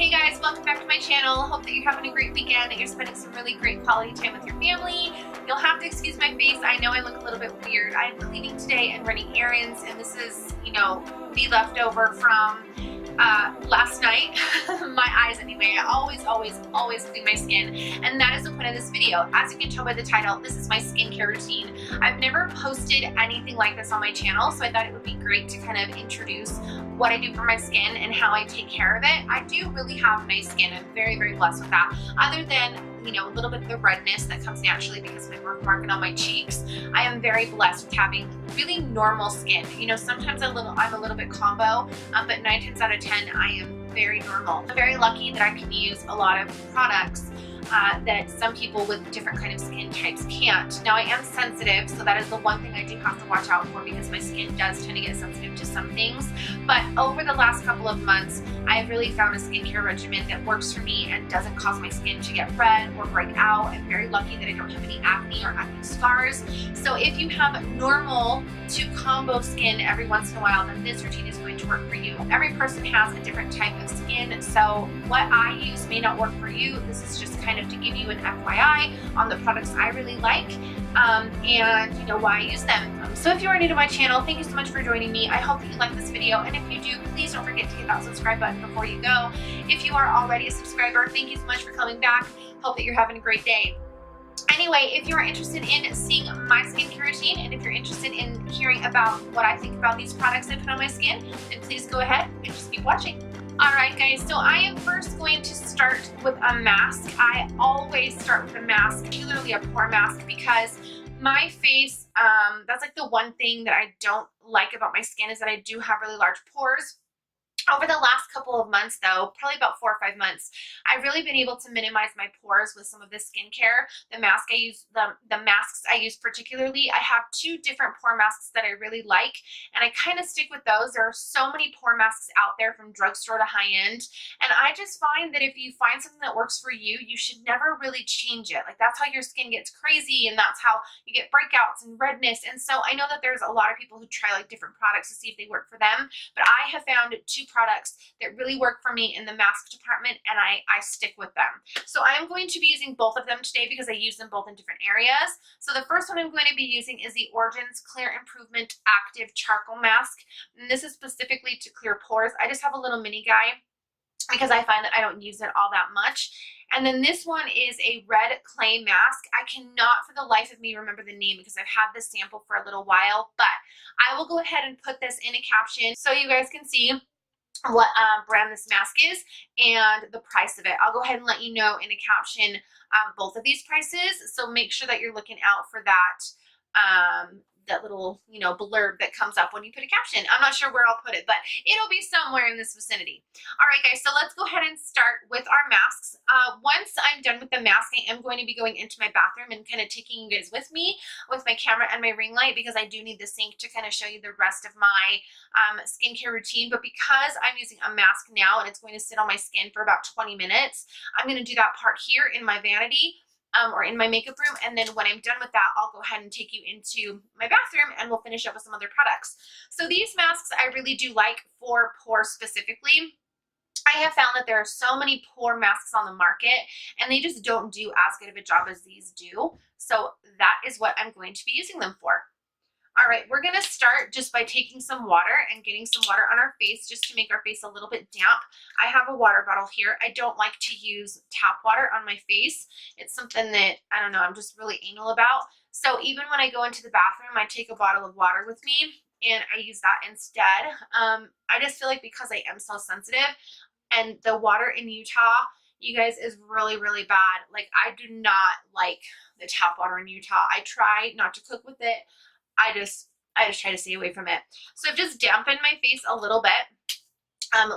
Hey guys, welcome back to my channel. Hope that you're having a great weekend, that you're spending some really great quality time with your family. You'll have to excuse my face. I know I look a little bit weird. I'm cleaning today and running errands, and this is, the leftover from last night. My eyes anyway. I always clean my skin, and that is the point of this video. As you can tell by the title, this is my skincare routine. I've never posted anything like this on my channel, so I thought it would be great to kind of introduce what I do for my skin and how I take care of it. I do really have nice skin. I'm very, very blessed with that. Other than, a little bit of the redness that comes naturally because of my birthmark on my cheeks, I am very blessed with having really normal skin. Sometimes I'm a little bit combo, but 9 times out of 10, I am very normal. I'm very lucky that I can use a lot of products that some people with different kind of skin types can't. Now I am sensitive, so that is the one thing I do have to watch out for because my skin does tend to get sensitive to some things. But over the last couple of months, I've really found a skincare regimen that works for me and doesn't cause my skin to get red or break out. I'm very lucky that I don't have any acne or acne scars. So if you have normal to combo skin every once in a while, then this routine is going to work for you. Every person has a different type of skin, so what I use may not work for you. This is just kind of to give you an FYI on the products I really like and why I use them. So if you are new to my channel, thank you so much for joining me. I hope that you like this video, and if you do, please don't forget to hit that subscribe button before you go. If you are already a subscriber, thank you so much for coming back. Hope that you're having a great day. Anyway, if you are interested in seeing my skincare routine, and if you're interested in hearing about what I think about these products I put on my skin, then please go ahead and just keep watching. Alright guys, so I am first going to start with a mask. I always start with a mask, particularly a pore mask, because my face, that's like the one thing that I don't like about my skin is that I do have really large pores. Over the last couple of months though, probably about 4 or 5 months, I've really been able to minimize my pores with some of this skincare. The mask I use, the masks I use particularly, I have 2 different pore masks that I really like, and I kind of stick with those. There are so many pore masks out there from drugstore to high end, and I just find that if you find something that works for you, you should never really change it. Like, that's how your skin gets crazy, and that's how you get breakouts and redness. And so I know that there's a lot of people who try like different products to see if they work for them, but I have found 2 products that really work for me in the mask department, and I stick with them. So I'm going to be using both of them today because I use them both in different areas. So the first one I'm going to be using is the Origins Clear Improvement Active Charcoal Mask, and this is specifically to clear pores. I just have a little mini guy because I find that I don't use it all that much. And then this one is a red clay mask. I cannot for the life of me remember the name because I've had this sample for a little while, but I will go ahead and put this in a caption so you guys can see what brand this mask is and the price of it. I'll go ahead and let you know in a caption both of these prices, so make sure that you're looking out for that that little blurb that comes up when you put a caption. I'm not sure where I'll put it, but it'll be somewhere in this vicinity. All right guys, so let's go ahead and start with our masks. Once I'm done with the mask, I am going to be going into my bathroom and kind of taking you guys with me with my camera and my ring light, because I do need the sink to kind of show you the rest of my skincare routine. But because I'm using a mask now and it's going to sit on my skin for about 20 minutes, I'm going to do that part here in my vanity or in my makeup room, and then when I'm done with that, I'll go ahead and take you into my bathroom and we'll finish up with some other products. So these masks I really do like for pores specifically. I have found that there are so many pore masks on the market and they just don't do as good of a job as these do. So that is what I'm going to be using them for. All right, we're gonna start just by taking some water and getting some water on our face just to make our face a little bit damp. I have a water bottle here. I don't like to use tap water on my face. It's something that, I don't know, I'm just really anal about. So even when I go into the bathroom, I take a bottle of water with me and I use that instead. I just feel like because I am so sensitive, and the water in Utah, you guys, is really, really bad. Like, I do not like the tap water in Utah. I try not to cook with it. I just try to stay away from it. So I've just dampened my face a little bit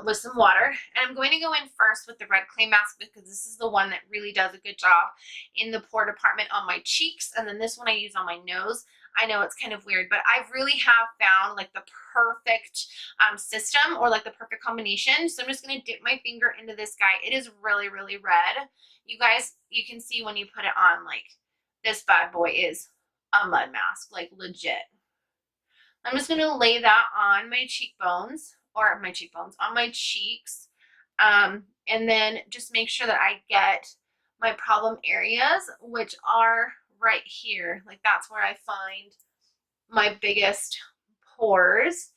with some water, and I'm going to go in first with the red clay mask because this is the one that really does a good job in the pore department on my cheeks, and then this one I use on my nose. I know it's kind of weird, but I really have found like the perfect system, or like the perfect combination. So I'm just going to dip my finger into this guy. It is really, really red. You guys, you can see when you put it on, like, this bad boy is a mud mask, like legit. I'm just going to lay that on my cheekbones, on my cheeks. And and then just make sure that I get my problem areas, which are right here. Like that's where I find my biggest pores.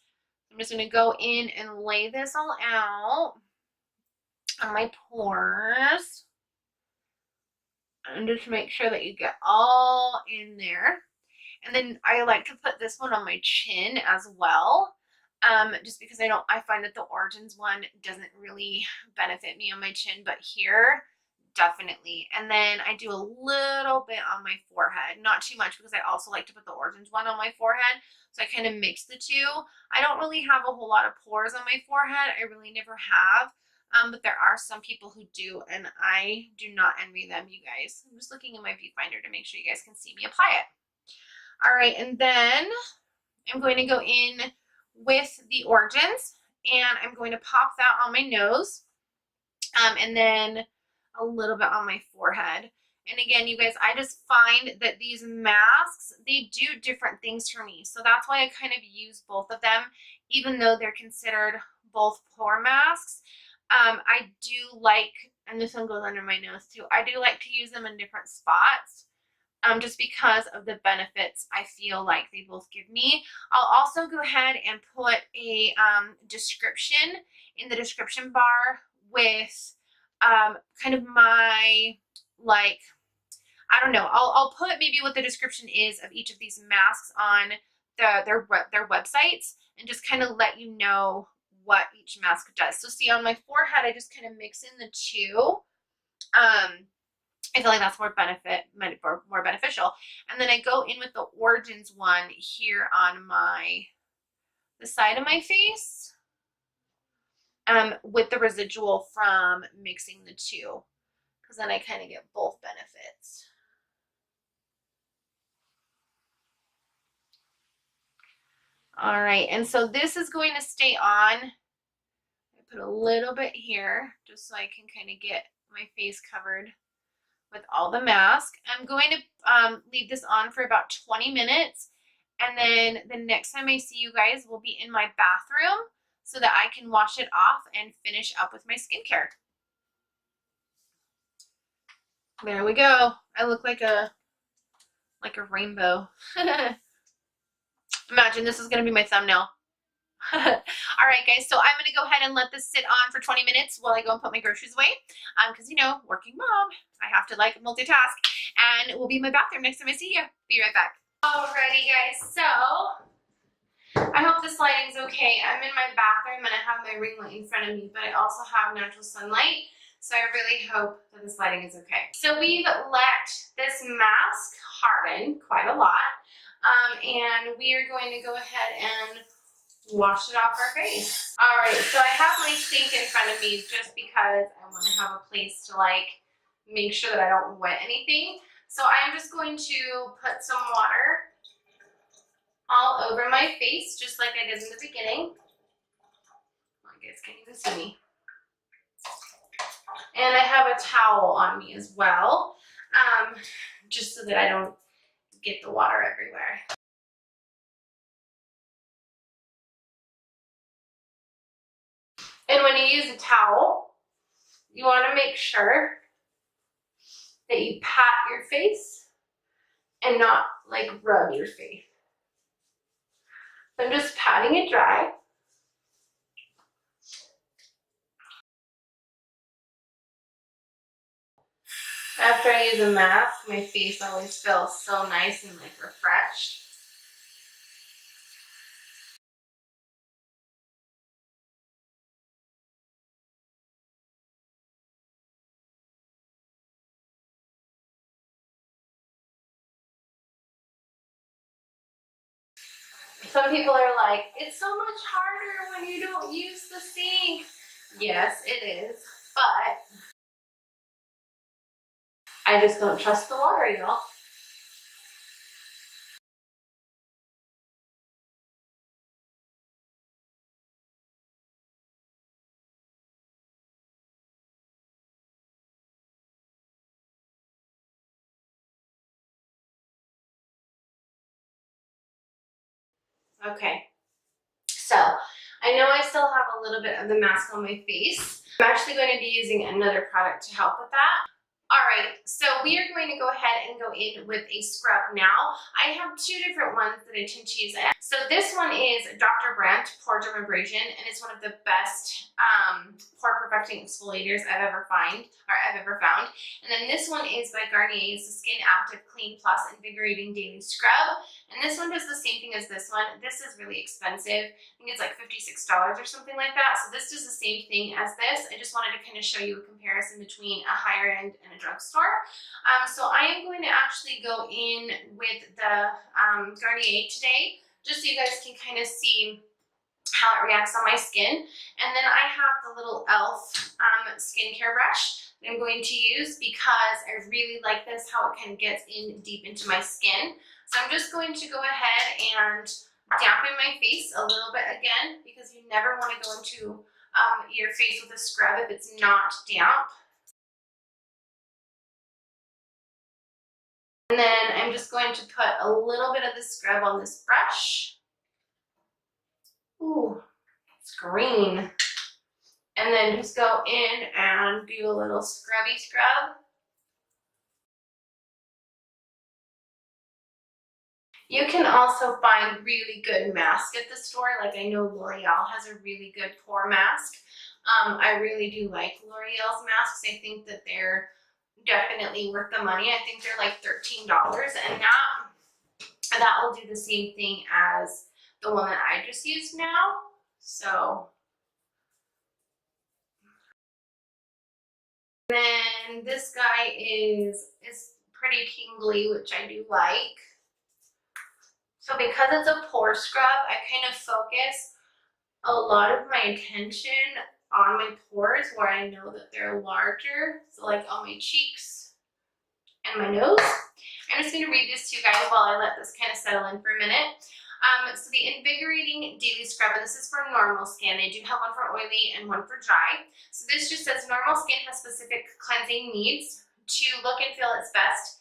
I'm just going to go in and lay this all out on my pores and just make sure that you get all in there. And then I like to put this one on my chin as well, just because I find that the Origins one doesn't really benefit me on my chin, but here definitely. And then I do a little bit on my forehead, not too much, because I also like to put the Origins one on my forehead, so I kind of mix the two. I don't really have a whole lot of pores on my forehead. I really never have. But there are some people who do, and I do not envy them, you guys. I'm just looking in my viewfinder to make sure you guys can see me apply it. All right, and then I'm going to go in with the Origins, and I'm going to pop that on my nose, and then a little bit on my forehead. And again, you guys, I just find that these masks, they do different things for me. So that's why I kind of use both of them, even though they're considered both pore masks. I do like, and this one goes under my nose too, I do like to use them in different spots, just because of the benefits I feel like they both give me. I'll also go ahead and put a description in the description bar with kind of my, like, I don't know, I'll put maybe what the description is of each of these masks on their websites, and just kind of let you know what each mask does. So see, on my forehead, I just kind of mix in the two. I feel like that's more beneficial. And then I go in with the Origins one here on the side of my face, with the residual from mixing the two, because then I kind of get both benefits. All right, and so this is going to stay on. I put a little bit here just so I can kind of get my face covered with all the mask. I'm going to leave this on for about 20 minutes, and then the next time I see you guys will be in my bathroom so that I can wash it off and finish up with my skincare. There we go. I look like a rainbow. Imagine this is going to be my thumbnail. All right, guys, so I'm going to go ahead and let this sit on for 20 minutes while I go and put my groceries away, because, you know, working mom, I have to, like, multitask, and we'll be in my bathroom next time I see you. Be right back. Alrighty, guys, so I hope this lighting's okay. I'm in my bathroom, and I have my ring light in front of me, but I also have natural sunlight, so I really hope that this lighting is okay. So we've let this mask harden quite a lot, and we are going to go ahead and wash it off our face. All right, so I have my sink in front of me just because I want to have a place to, like, make sure that I don't wet anything. So I'm just going to put some water all over my face, just like I did in the beginning. Oh, you guys can't even see me. And I have a towel on me as well, just so that I don't get the water everywhere. And when you use a towel, you want to make sure that you pat your face and not, like, rub your face. So I'm just patting it dry. After I use a mask, my face always feels so nice and, like, refreshed. Some people are like, it's so much harder when you don't use the sink. Yes, it is, but I just don't trust the water, y'all. Okay, so I know I still have a little bit of the mask on my face. I'm actually going to be using another product to help with that. All right, so we are going to go ahead and go in with a scrub now. I have two different ones that I tend to use. So this one is Dr. Brandt Pore Dermabrasion, and it's one of the best pore perfecting exfoliators I've ever found. And then this one is by Garnier. It's the Skin Active Clean Plus Invigorating Daily Scrub. And this one does the same thing as this one. This is really expensive. I think it's like $56 or something like that. So this does the same thing as this. I just wanted to kind of show you a comparison between a higher end and a drugstore. So I am going to actually go in with the Garnier today, just so you guys can kind of see how it reacts on my skin. And then I have the little e.l.f. Skincare brush that I'm going to use because I really like this, how it kind of gets in deep into my skin. So I'm just going to go ahead and dampen my face a little bit again, because you never want to go into your face with a scrub if it's not damp. And then I'm just going to put a little bit of the scrub on this brush. Ooh, it's green. And then just go in and do a little scrubby scrub. You can also find really good masks at the store. Like I know L'Oreal has a really good pore mask. I really do like L'Oreal's masks. I think that they're definitely worth the money. I think they're like $13, and that will do the same thing as the one that I just used now. So then this guy is pretty tingly, which I do like. So because it's a pore scrub, I kind of focus a lot of my attention on my pores where I know that they're larger. So like on my cheeks and my nose. I'm just going to read this to you guys while I let this kind of settle in for a minute. So the Invigorating Daily Scrub, and this is for normal skin. They do have one for oily and one for dry. So this just says normal skin has specific cleansing needs to look and feel its best.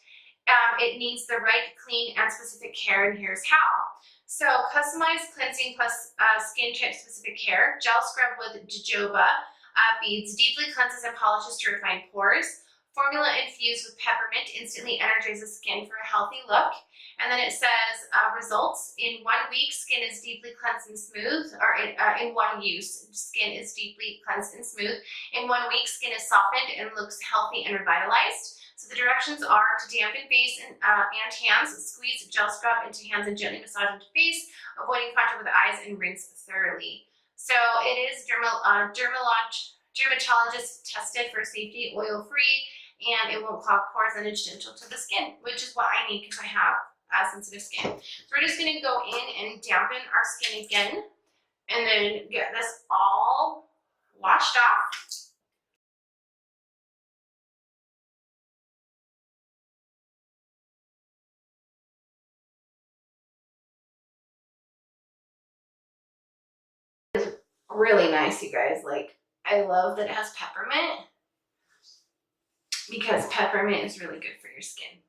It needs the right, clean, and specific care, and here's how. So customized cleansing plus skin type specific care. Gel scrub with jojoba beads deeply cleanses and polishes to refine pores. Formula infused with peppermint instantly energizes skin for a healthy look. And then it says results in 1 week, skin is deeply cleansed and smooth, or in one use, skin is deeply cleansed and smooth. In 1 week, skin is softened and looks healthy and revitalized. So the directions are to dampen face and hands, squeeze gel scrub into hands and gently massage into face, avoiding contact with the eyes, and rinse thoroughly. So it is dermatologist tested for safety, oil-free, and it won't clog pores, and it's gentle to the skin, which is what I need because I have sensitive skin. So we're just going to go in and dampen our skin again, and then get this all washed off. It's really nice, you guys. Like, I love that it has peppermint, because peppermint is really good for your skin.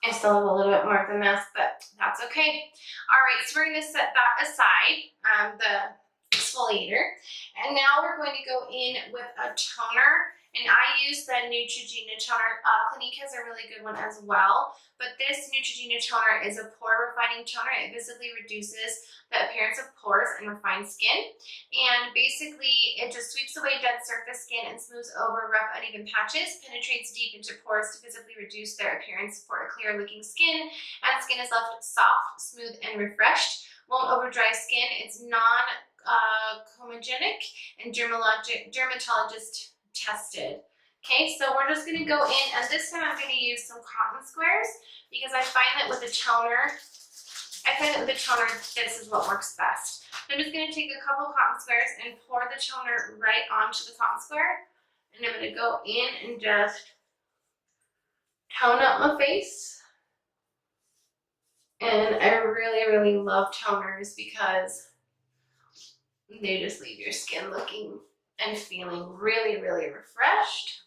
I still have a little bit more of the mask, but that's okay. All right, so we're going to set that aside, the exfoliator. And now we're going to go in with a toner. And I use the Neutrogena toner. Clinique has a really good one as well. But this Neutrogena toner is a pore refining toner. It visibly reduces the appearance of pores and refines skin. And basically, it just sweeps away dead surface skin and smooths over rough, uneven patches, penetrates deep into pores to visibly reduce their appearance for a clear-looking skin, and skin is left soft, smooth, and refreshed. Won't over-dry skin. It's non-comedogenic and dermatologist tested. Okay, so we're just going to go in, and this time I'm going to use some cotton squares, because I find that with a toner, this is what works best. So I'm just going to take a couple cotton squares and pour the toner right onto the cotton square, and I'm going to go in and just tone up my face. And I really, really love toners because They just leave your skin looking and feeling really, really refreshed.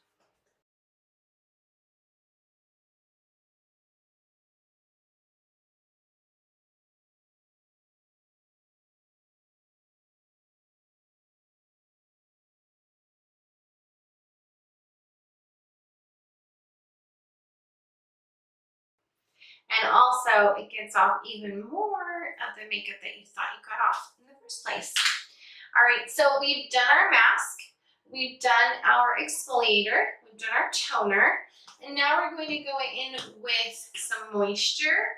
And also, it gets off even more of the makeup that you thought you got off in the first place. All right, so we've done our mask, we've done our exfoliator, we've done our toner, and now we're going to go in with some moisture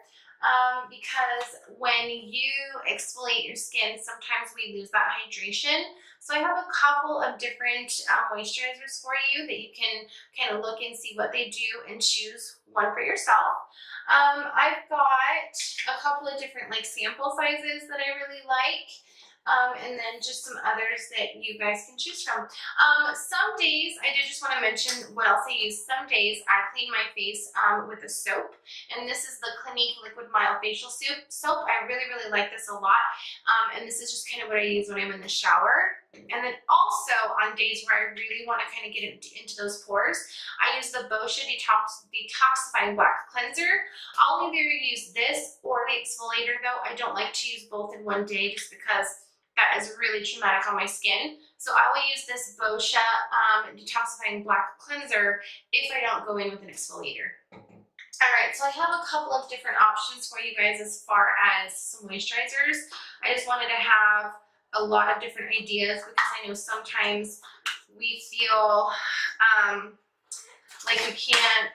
because when you exfoliate your skin, sometimes we lose that hydration. So I have a couple of different moisturizers for you that you can kind of look and see what they do and choose one for yourself. I've got a couple of different like sample sizes that I really like. And then just some others that you guys can choose from. Some days, I did just want to mention what else I use. Some days I clean my face with a soap, and this is the Clinique Liquid Mild Facial Soap. I really, really like this a lot, and this is just kind of what I use when I'm in the shower. And then also on days where I really want to kind of get into those pores, I use the Boscia Detoxifying Black Cleanser. I'll either use this or the exfoliator though. I don't like to use both in one day just because that is really traumatic on my skin. So I will use this Boscia Detoxifying Black Cleanser if I don't go in with an exfoliator. All right, so I have a couple of different options for you guys as far as some moisturizers. I just wanted to have a lot of different ideas because I know sometimes we feel like we can't,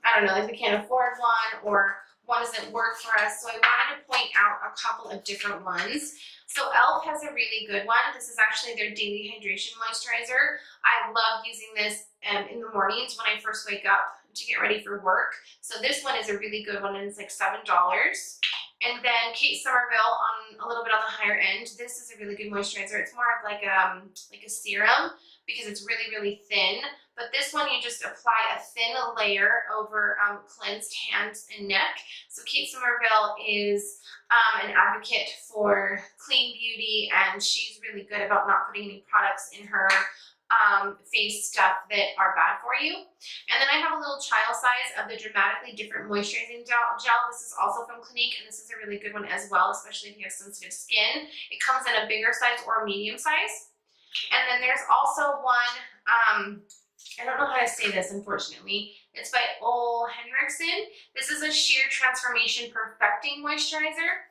I don't know, like we can't afford one or one doesn't work for us. So I wanted to point out a couple of different ones. So e.l.f. has a really good one. This is actually their daily hydration moisturizer. I love using this in the mornings when I first wake up to get ready for work. So this one is a really good one, and it's like $7. And then Kate Somerville on a little bit on the higher end. This is a really good moisturizer. It's more of like a serum because it's really, really thin. But this one, you just apply a thin layer over cleansed hands and neck. So Kate Somerville is an advocate for clean beauty, and she's really good about not putting any products in her face stuff that are bad for you. And then I have a little child size of the Dramatically Different Moisturizing Gel. This is also from Clinique, and this is a really good one as well, especially if you have sensitive skin. It comes in a bigger size or a medium size. And then there's also one, I don't know how to say this, unfortunately. It's by Ole Henriksen. This is a Sheer Transformation Perfecting Moisturizer.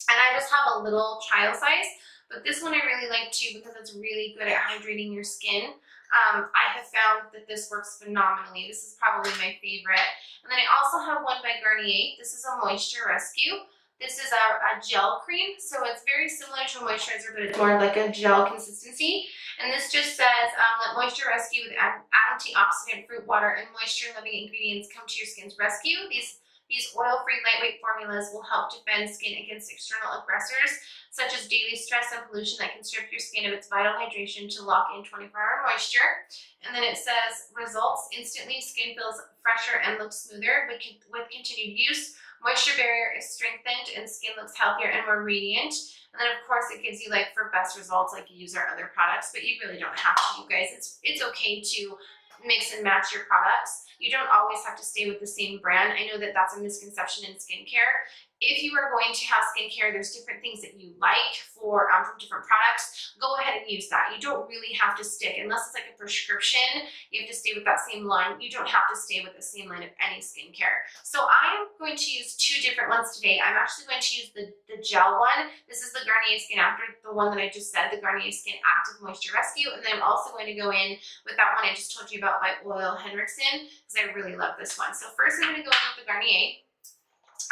And I just have a little child size, but this one I really like too because it's really good at hydrating your skin. I have found that this works phenomenally. This is probably my favorite. And then I also have one by Garnier. This is a Moisture Rescue. This is a gel cream, so it's very similar to a moisturizer, but it's more like a gel consistency. And this just says, let Moisture Rescue with antioxidant, fruit water, and moisture-loving ingredients come to your skin's rescue. These oil-free, lightweight formulas will help defend skin against external aggressors, such as daily stress and pollution that can strip your skin of its vital hydration to lock in 24-hour moisture. And then it says, results instantly, skin feels fresher and looks smoother, but with continued use, moisture barrier is strengthened and skin looks healthier and more radiant. And then of course it gives you like for best results like use our other products, but you really don't have to, you guys. It's okay to mix and match your products. You don't always have to stay with the same brand. I know that that's a misconception in skincare. If you are going to have skincare, there's different things that you like from different products. Go ahead and use that. You don't really have to stick, unless it's like a prescription, you have to stay with that same line. You don't have to stay with the same line of any skincare. So I am going to use two different ones today. I'm actually going to use the gel one. This is the Garnier Skin After, the one that I just said, the Garnier Skin Active Moisture Rescue. And then I'm also going to go in with that one I just told you about by Ole Henriksen, because I really love this one. So first I'm going to go in with the Garnier.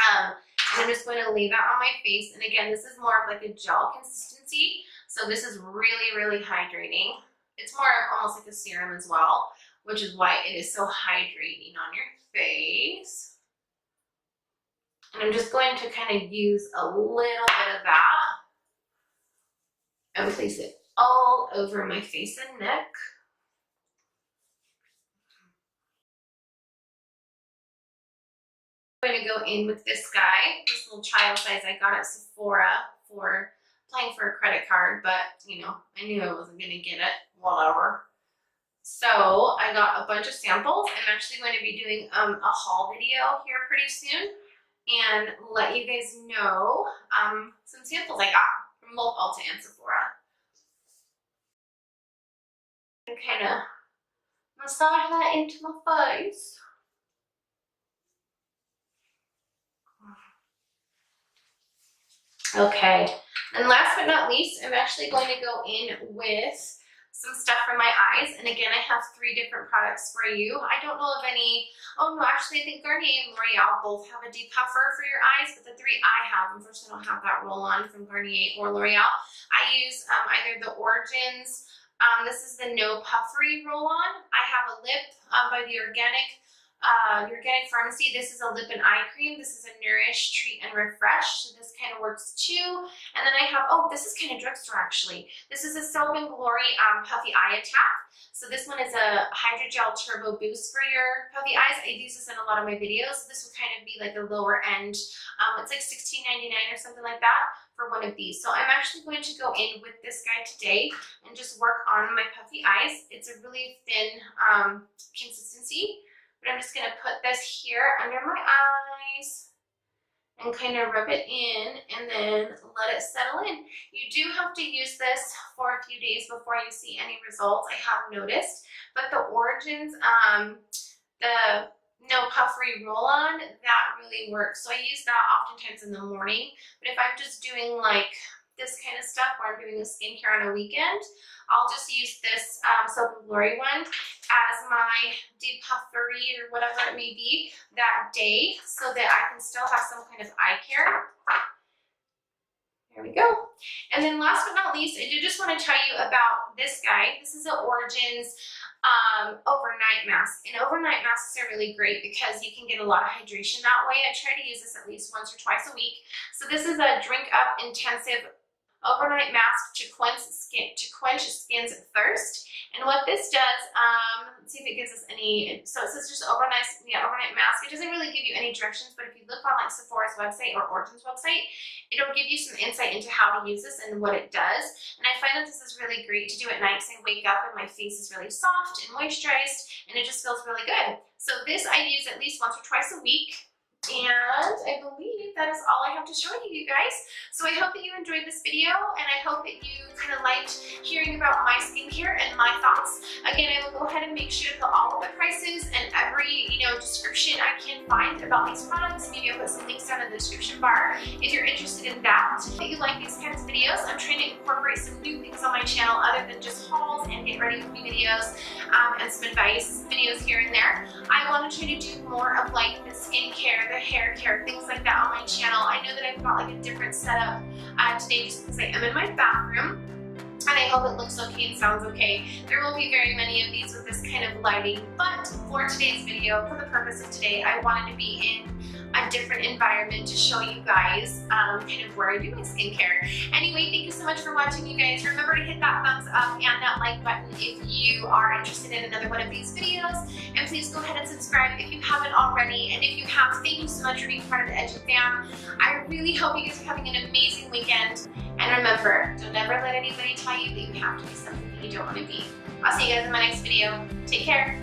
And I'm just going to lay that on my face. And again, this is more of like a gel consistency. So this is really, really hydrating. It's more of almost like a serum as well, which is why it is so hydrating on your face. And I'm just going to kind of use a little bit of that and place it all over my face and neck. I'm going to go in with this guy, this little child size I got at Sephora for applying for a credit card, but you know, I knew I wasn't gonna get it, whatever. So I got a bunch of samples. I'm actually going to be doing a haul video here pretty soon and let you guys know some samples I got from both Ulta and Sephora. And kind of massage that into my face. Okay, and last but not least, I'm actually going to go in with some stuff for my eyes. And again, I have 3 different products for you. I don't know of any, oh no, actually I think Garnier and L'Oreal both have a depuffer for your eyes, but the 3 I have, unfortunately I don't have that roll-on from Garnier or L'Oreal. I use either the Origins, this is the No Puffery roll-on. I have a lip by the Organic Pharmacy. This is a lip and eye cream. This is a Nourish, Treat, and Refresh. So this kind of works too. And then I have, oh, this is kind of drugstore actually. This is a Soap and Glory Puffy Eye Attack. So this one is a Hydrogel Turbo Boost for your puffy eyes. I use this in a lot of my videos. This would kind of be like a lower end. It's like $16.99 or something like that for one of these. So I'm actually going to go in with this guy today and just work on my puffy eyes. It's a really thin consistency. But I'm just going to put this here under my eyes and kind of rub it in and then let it settle in. You do have to use this for a few days before you see any results, I have noticed. But the Origins, the No Puffery roll-on, that really works. So I use that oftentimes in the morning. But if I'm just doing like this kind of stuff where I'm doing a skincare on a weekend, I'll just use this Soap and Glory one as my depuffery or whatever it may be that day so that I can still have some kind of eye care. There we go. And then last but not least, I did just want to tell you about this guy. This is an Origins overnight mask. And overnight masks are really great because you can get a lot of hydration that way. I try to use this at least once or twice a week. So this is a Drink Up Intensive overnight mask to quench skin's thirst. And what this does, let's see if it gives us any, so it says just overnight mask. It doesn't really give you any directions, but if you look on like Sephora's website or Origins website, it'll give you some insight into how to use this and what it does. And I find that this is really great to do at night because I wake up and my face is really soft and moisturized and it just feels really good. So this I use at least once or twice a week. And I believe that is all I have to show you guys. So I hope that you enjoyed this video and I hope that you kind of liked hearing about my skincare and my thoughts. Again, I will go ahead and make sure to put all of the prices and every, description I can find about these products. Maybe I'll put some links down in the description bar if you're interested in that. If you like these kinds of videos, I'm trying to incorporate some new things on my channel other than just hauls and get ready with me videos and some advice videos here and there. I want to try to do more of like the skincare, the hair care, things like that on my channel. I know that I've got like a different setup today just because I am in my bathroom. And I hope it looks okay and sounds okay. There won't be very many of these with this kind of lighting, but for today's video, for the purpose of today, I wanted to be in a different environment to show you guys kind of where I do my skincare. Anyway, thank you so much for watching, you guys. Remember to hit that thumbs up and that like button if you are interested in another one of these videos. And please go ahead and subscribe if you haven't already. And if you have, thank you so much for being part of the Edgy fam. I really hope you guys are having an amazing weekend. And remember, don't ever let anybody tell you that you have to be something that you don't want to be. I'll see you guys in my next video. Take care.